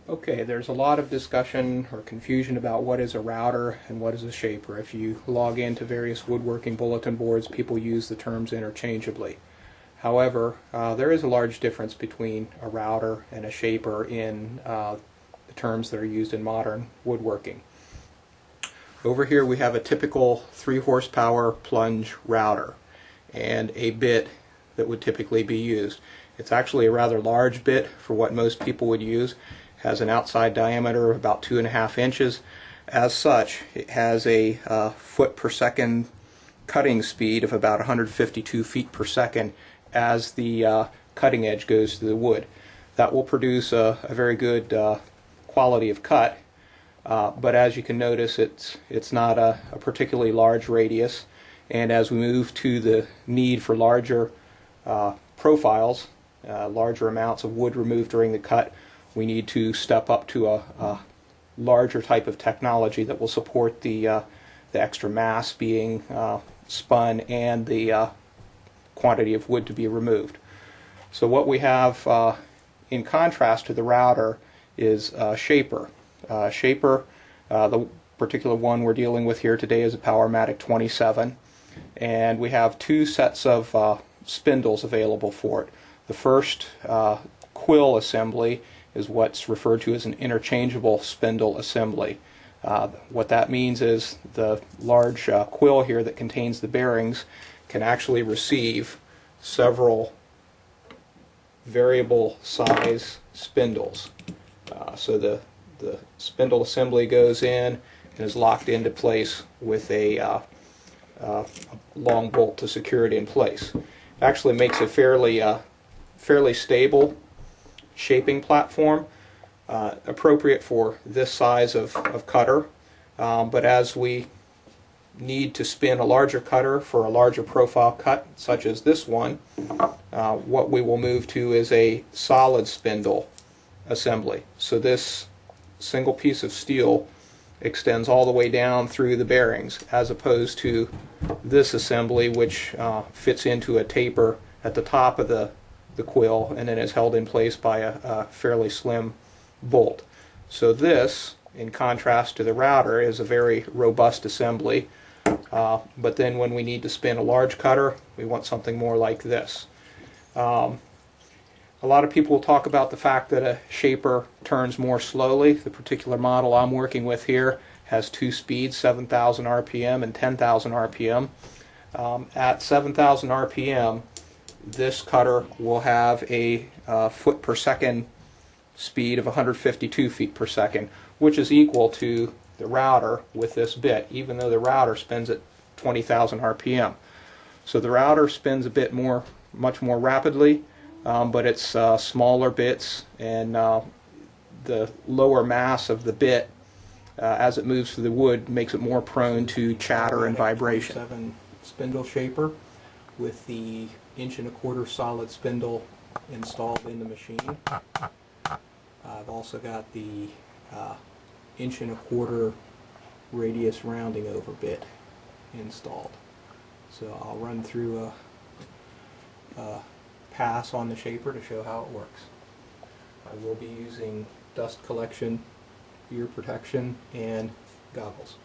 Okay, there's a lot of discussion or confusion about what is a router and what is a shaper. If you log into various woodworking bulletin boards, people use the terms interchangeably. However, there is a large difference between a router and a shaper in the terms that are used in modern woodworking. Over here we have a typical 3 horsepower plunge router and a bit that would typically be used. It's actually a rather large bit for what most people would use. Has an outside diameter of about 2.5 inches. As such, it has a foot per second cutting speed of about 152 feet per second as the cutting edge goes through the wood. That will produce a very good quality of cut, but as you can notice, it's not a particularly large radius, and as we move to the need for larger profiles, larger amounts of wood removed during the cut, we need to step up to a larger type of technology that will support the extra mass being spun and the quantity of wood to be removed. So what we have in contrast to the router is shaper. Shaper, the particular one we're dealing with here today is a Powermatic 27, and we have 2 sets of spindles available for it. The first quill assembly is what's referred to as an interchangeable spindle assembly. What that means is the large quill here that contains the bearings can actually receive several variable size spindles. So the spindle assembly goes in and is locked into place with a long bolt to secure it in place. It actually makes a fairly stable shaping platform, appropriate for this size of cutter, but as we need to spin a larger cutter for a larger profile cut such as this one, what we will move to is a solid spindle assembly. So this single piece of steel extends all the way down through the bearings, as opposed to this assembly, which fits into a taper at the top of the quill and then is held in place by a fairly slim bolt. So this, in contrast to the router, is a very robust assembly, but then when we need to spin a large cutter, we want something more like this. A lot of people will talk about the fact that a shaper turns more slowly. The particular model I'm working with here has 2 speeds, 7,000 RPM and 10,000 RPM. At 7,000 RPM, this cutter will have a foot per second speed of 152 feet per second, which is equal to the router with this bit, even though the router spins at 20,000 RPM. So the router spins a bit much more rapidly, but it's smaller bits, and the lower mass of the bit as it moves through the wood makes it more prone to chatter and vibration. 7 spindle shaper with the 1.25" solid spindle installed in the machine. I've also got the 1.25" radius rounding over bit installed. So I'll run through a pass on the shaper to show how it works. I will be using dust collection, ear protection, and goggles.